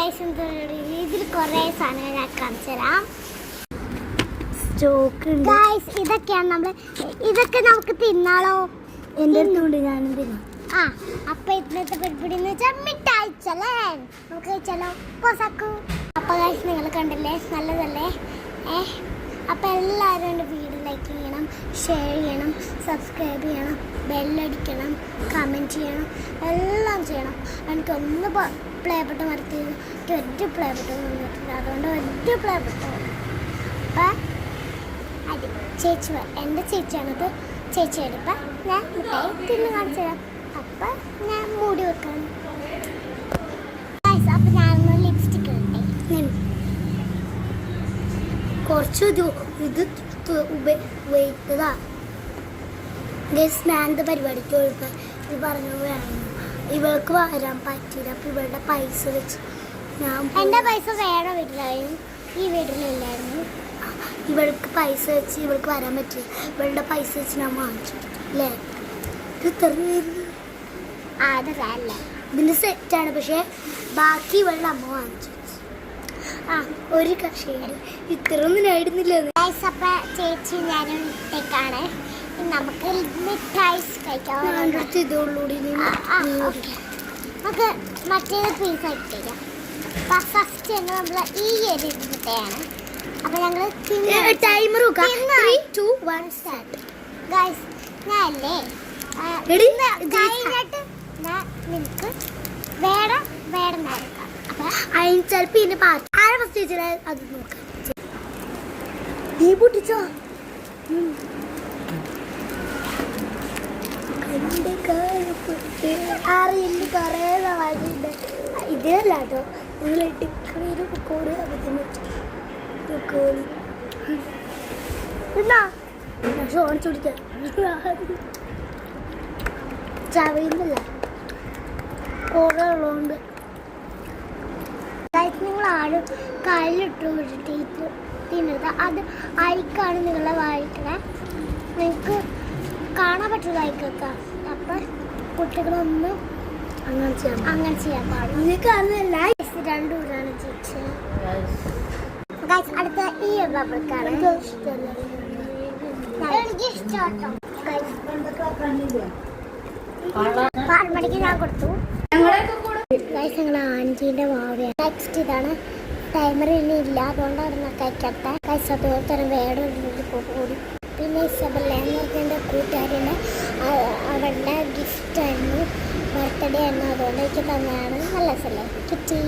Guys ഇതിൽ കുറേ സാധനങ്ങൾ ഞാൻ കാണിച്ചു തരാം. ഗൈസ് ഇതൊക്കെ നമുക്ക് തിന്നാളോ? എൻ്റെ അടുത്തുകൊണ്ട് ഞാനും തിന്നാം. അപ്പൊ ഇന്നത്തെ പരിപാടി എന്ന് വെച്ചാൽ മിഠായിച്ചല്ലേ, നമുക്ക് കഴിച്ചാലോ? പോസാക്കൂ. അപ്പൊ ഗൈസ് നിങ്ങൾ കണ്ടില്ലേ, നല്ലതല്ലേ? അപ്പൊ എല്ലാവരും എൻ്റെ വീഡിയോ ലൈക്ക് ചെയ്യണം, ഷെയർ ചെയ്യണം, സബ്സ്ക്രൈബ് ചെയ്യണം, ബെല്ലടിക്കണം, കമൻറ്റ് ചെയ്യണം, എല്ലാം ചെയ്യണം. എനിക്കൊന്ന് പ്ലേ ബട്ടൺ മറത്തി, എനിക്ക് ഒരു പ്ലേ ബട്ടൺ വന്നിട്ടില്ല, അതുകൊണ്ട് ഒരു പ്ലേ ബട്ടൺ. അപ്പം അത് ചേച്ചി എൻ്റെ ചേച്ചിയാണത്. ചേച്ചി എടുപ്പം ഞാൻ മിഠായി തിന്ന് കാണിച്ചു തരാം. അപ്പം ഞാൻ മൂടി വെക്കാം. അപ്പം ഞാനൊന്ന് ലിപ്സ്റ്റിക് ഇടട്ടെ. കുറച്ച് ഇത് ഉപയോഗിച്ചതാ. ഞാനെന്ത് പരിപാടിക്ക് ഇത് പറഞ്ഞു വേണം, ഇവൾക്ക് വരാൻ പറ്റില്ല. അപ്പം ഇവളുടെ പൈസ വെച്ച് എൻ്റെ പൈസ വേറെ വീട്ടിലായിരുന്നു, ഈ വീട്ടിലില്ലായിരുന്നു. ഇവൾക്ക് പൈസ വെച്ച് ഇവൾക്ക് വരാൻ പറ്റില്ല. ഇവളുടെ പൈസ വെച്ച് ഞാൻ വാങ്ങിച്ചു അല്ലേ? ഇത് തെറിഞ്ഞിരുന്നു. അതല്ല, ഇതിന് സെറ്റാണ്, പക്ഷേ ബാക്കി ഇവളുടെ അമ്മ വാങ്ങിച്ചു. ഒരു കക്ഷയുണ്ട്, ഇത്രയൊന്നും ആയിരുന്നില്ല. ചേച്ചി ഞാനും ഇട്ടേക്കാണ്. നമുക്ക് മിഠായി കഴിക്കാം. ഇതോടുകൂടി നമുക്ക് മറ്റേത് പീസ് ആയിട്ടേക്കാം. ഫസ്റ്റ് തന്നെ നമ്മൾ ഈ എരിട്ടാണ്. അപ്പൊ ഞങ്ങൾ ടൈമർ ഗൈസ് ഞാനല്ലേ കഴിഞ്ഞിട്ട് ഞാൻ നിനക്ക് വേറെ വേറെ നടക്കാം. അപ്പൊ അതിന് ചിലപ്പോ ഇതിന്റെ പാട്ട് ആരെ ഫസ്റ്റ് വെച്ചാൽ അത് നോക്കാം. നീ പൊട്ടിച്ചോ? അറിയില്ല, കൊറേ നാളുണ്ട്. ഇതല്ല കേട്ടോ, നിങ്ങൾ ടിക്കറിയിൽ കോടി ചോദിക്കാം. ചവയുന്നില്ല, കുറെ ഉള്ളതുകൊണ്ട്. നിങ്ങൾ ആരും കയ്യിലിട്ട് വിട്ടിട്ട് തിന്നത് അത് അയക്കാണ് നിങ്ങളെ വായിക്കണേ. നിങ്ങൾക്ക് കാണാൻ പറ്റുള്ള അയക്കൊക്കെ. അപ്പം കുട്ടികളൊന്നും അങ്ങനെ ചെയ്യാൻ പാടില്ല. രണ്ടൂരാണ് ചേച്ചി. അടുത്ത ഈ ബബിൾക്കാണ് എനിക്ക് ഇഷ്ടം. പാൽമടിക്ക് ഞാൻ കൊടുത്തു. ഞങ്ങൾ ആൻറ്റീൻ്റെ ഭാവിയാണ്. നെക്സ്റ്റ് ഇതാണ്. ടൈമർ ഇനി ഇല്ല, അതുകൊണ്ടാണ് കഴിക്കട്ടെ. അതുപോലെ തന്നെ വേറെ കൂടി. പിന്നെ ഇസബല്ല എന്ന് പറഞ്ഞ കൂട്ടുകാരുടെ അവരുടെ ഗിഫ്റ്റായിരുന്നു, ബർത്ത്ഡേ ആയിരുന്നു, അതുകൊണ്ട് എനിക്ക് തന്നെയാണ്. നല്ല രസമല്ലേ കിട്ടി.